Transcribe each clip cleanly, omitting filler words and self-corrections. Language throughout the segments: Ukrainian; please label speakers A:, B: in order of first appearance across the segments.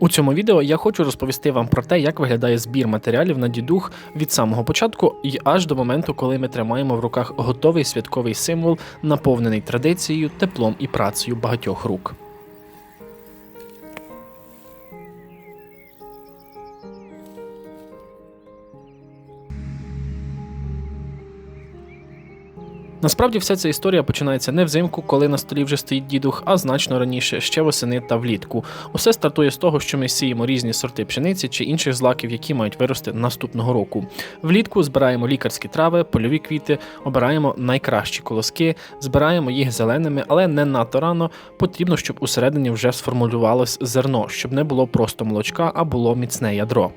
A: У цьому відео я хочу розповісти вам про те, як виглядає збір матеріалів на дідух від самого початку і аж до моменту, коли ми тримаємо в руках готовий святковий символ, наповнений традицією, теплом і працею багатьох рук. Насправді вся ця історія починається не взимку, коли на столі вже стоїть дідух, а значно раніше, ще восени та влітку. Усе стартує з того, що ми сіємо різні сорти пшениці чи інших злаків, які мають вирости наступного року. Влітку збираємо лікарські трави, польові квіти, обираємо найкращі колоски, збираємо їх зеленими, але не надто рано. Потрібно, щоб усередині вже сформулювалось зерно, щоб не було просто молочка, а було міцне ядро.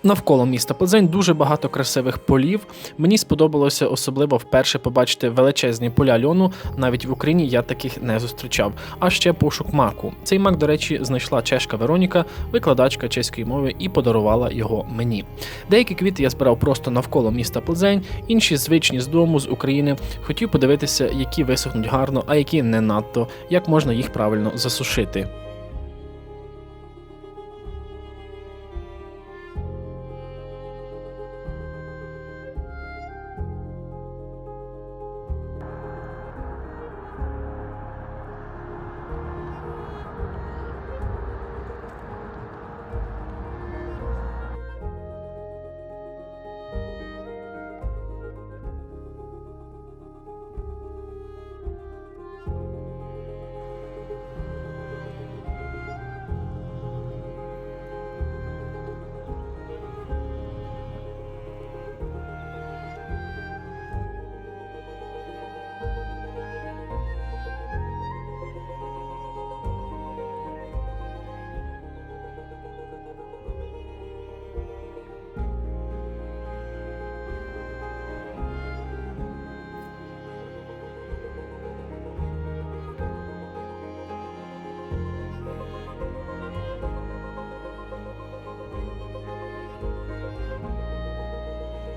A: Навколо міста Плзень дуже багато красивих полів. Мені сподобалося особливо вперше побачити величезні поля льону, навіть в Україні я таких не зустрічав. А ще пошук маку. Цей мак, до речі, знайшла чешка Вероніка, викладачка чеської мови, і подарувала його мені. Деякі квіти я збирав просто навколо міста Плзень, інші звичні з дому, з України. Хотів подивитися, які висохнуть гарно, а які не надто, як можна їх правильно засушити.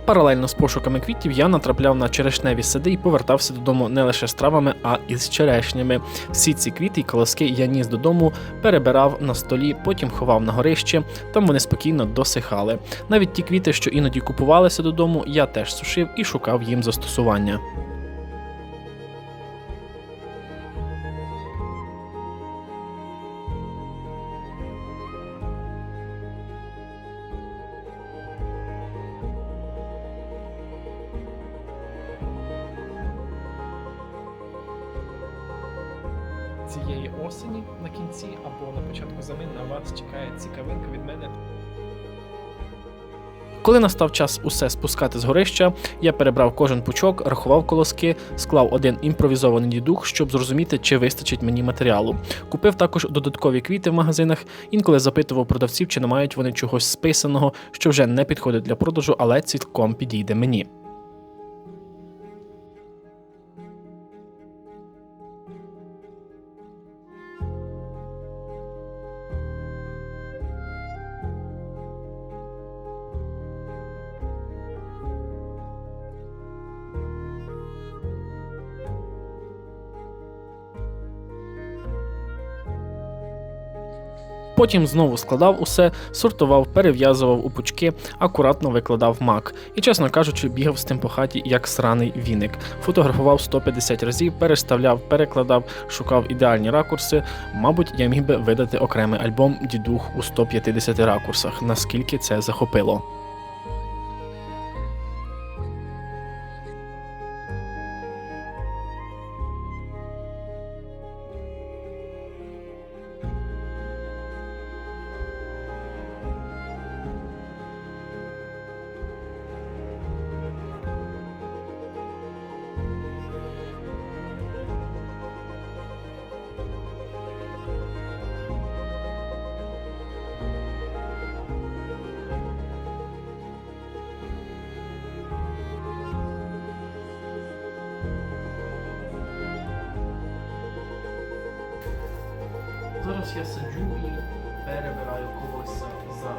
A: Паралельно з пошуками квітів я натрапляв на черешневі сади і повертався додому не лише з травами, а і з черешнями. Всі ці квіти і колоски я ніс додому, перебирав на столі, потім ховав на горище, там вони спокійно досихали. Навіть ті квіти, що іноді купувалися додому, я теж сушив і шукав їм застосування. Цієї осені на кінці або на початку зими на вас чекає цікавинка від мене. Коли настав час усе спускати з горища, я перебрав кожен пучок, рахував колоски, склав один імпровізований дідух, щоб зрозуміти, чи вистачить мені матеріалу. Купив також додаткові квіти в магазинах, інколи запитував продавців, чи не мають вони чогось списаного, що вже не підходить для продажу, але цілком підійде мені. Потім знову складав усе, сортував, перев'язував у пучки, акуратно викладав мак. І, чесно кажучи, бігав з тим по хаті, як сраний віник. Фотографував 150 разів, переставляв, перекладав, шукав ідеальні ракурси. Мабуть, я міг би видати окремий альбом «Дідух у 150 ракурсах», наскільки це захопило. Зараз я сиджу і перебираю колося за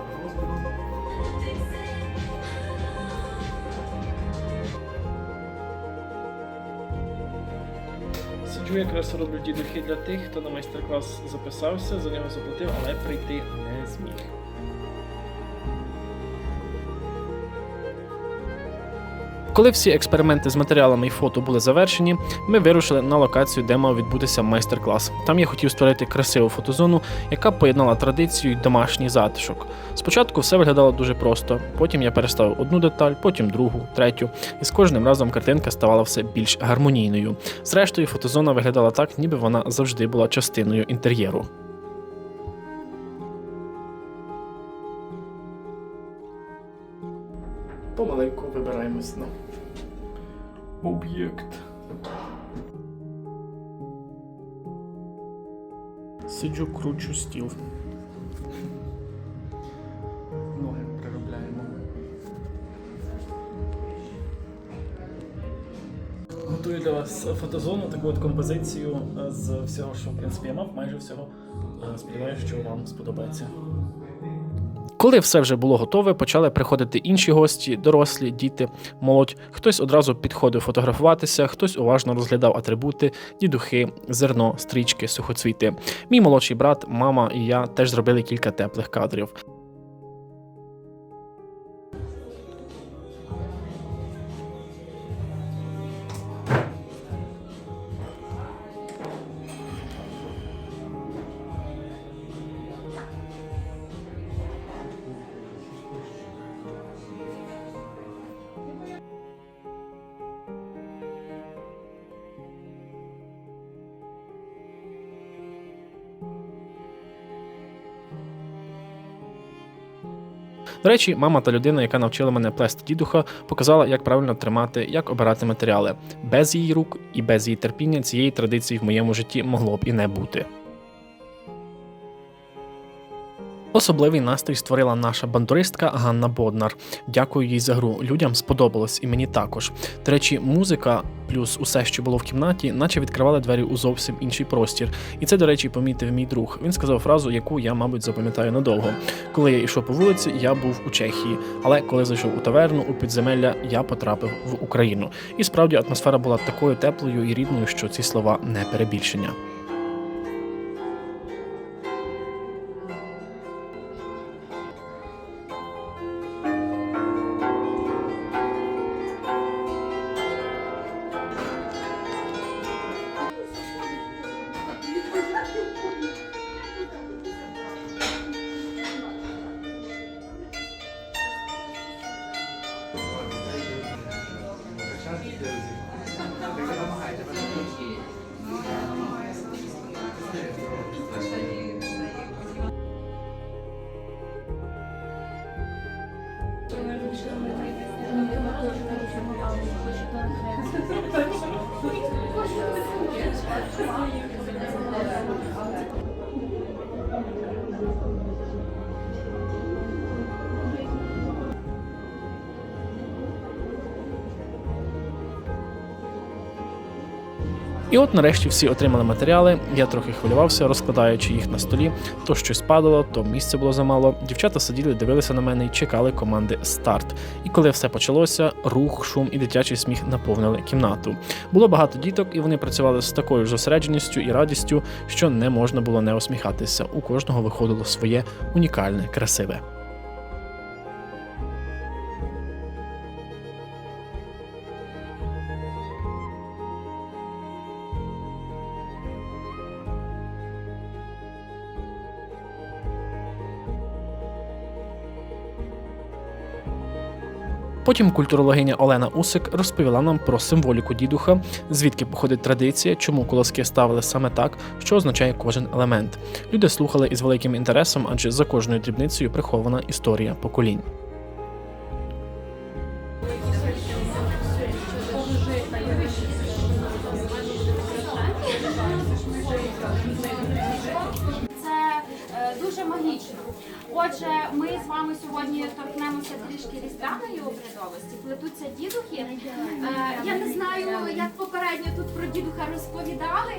A: Сиджу, якраз роблю дідухи для тих, хто на майстер-клас записався, за нього заплатив, але прийти не зміг. Коли всі експерименти з матеріалами і фото були завершені, ми вирушили на локацію, де мав відбутися майстер-клас. Там я хотів створити красиву фотозону, яка поєднала традицію і домашній затишок. Спочатку все виглядало дуже просто, потім я переставив одну деталь, потім другу, третю, і з кожним разом картинка ставала все більш гармонійною. Зрештою, фотозона виглядала так, ніби вона завжди була частиною інтер'єру. Помаленьку вибираємось на об'єкт. Сиджу, кручу стіл. Ноги переробляємо. Готую для вас фотозону, таку от композицію з всього, що в принципі я мав, майже всього. Сподіваюся, що вам сподобається. Коли все вже було готове, почали приходити інші гості, дорослі, діти, молодь. Хтось одразу підходив фотографуватися, хтось уважно розглядав атрибути, дідухи, зерно, стрічки, сухоцвіти. Мій молодший брат, мама і я теж зробили кілька теплих кадрів. До речі, мама та людина, яка навчила мене плести дідуха, показала, як правильно тримати, як обирати матеріали. Без її рук і без її терпіння цієї традиції в моєму житті могло б і не бути. Особливий настрій створила наша бандуристка Ганна Боднар. Дякую їй за гру. Людям сподобалось, і мені також. До речі, музика плюс усе, що було в кімнаті, наче відкривали двері у зовсім інший простір. І це, до речі, помітив мій друг. Він сказав фразу, яку я, мабуть, запам'ятаю надовго. Коли я йшов по вулиці, я був у Чехії. Але коли зайшов у таверну, у підземелля, я потрапив в Україну. І справді атмосфера була такою теплою і рідною, що ці слова не перебільшення. І от нарешті всі отримали матеріали, я трохи хвилювався, розкладаючи їх на столі, то щось падало, то місця було замало. Дівчата сиділи, дивилися на мене і чекали команди «Старт». І коли все почалося, рух, шум і дитячий сміх наповнили кімнату. Було багато діток, і вони працювали з такою ж зосередженістю і радістю, що не можна було не усміхатися. У кожного виходило своє унікальне, красиве. Потім культурологиня Олена Усик розповіла нам про символіку дідуха, звідки походить традиція, чому колоски ставили саме так, що означає кожен елемент. Люди слухали із великим інтересом, адже за кожною дрібницею прихована історія поколінь.
B: Дуже магічно. Отже, ми з вами сьогодні торкнемося трішки різдвяної обрядовості. Плетуться дідухи. Я не знаю, як попередньо тут про дідуха розповідали.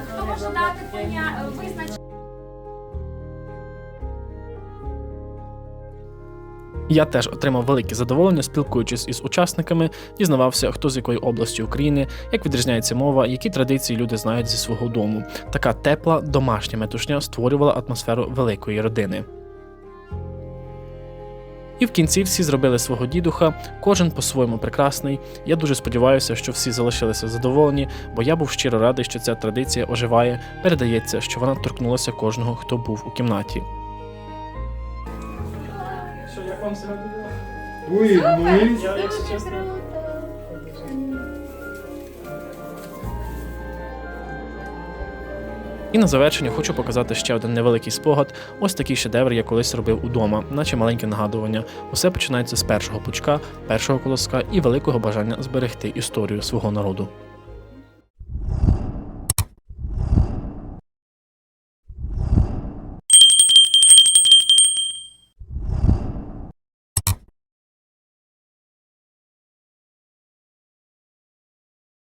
B: Хто може дати визначення?
A: Я теж отримав велике задоволення, спілкуючись із учасниками, дізнавався, хто з якої області України, як відрізняється мова, які традиції люди знають зі свого дому. Така тепла, домашня метушня створювала атмосферу великої родини. І в кінці всі зробили свого дідуха, кожен по-своєму прекрасний. Я дуже сподіваюся, що всі залишилися задоволені, бо я був щиро радий, що ця традиція оживає, передається, що вона торкнулася кожного, хто був у кімнаті. Що, як вам сьогодні було?
C: Ой, ну
A: Я, якщо чесно, І на завершення хочу показати ще один невеликий спогад. Ось такий шедевр я колись робив удома, наче маленьке нагадування. Усе починається з першого пучка, першого колоска і великого бажання зберегти історію свого народу.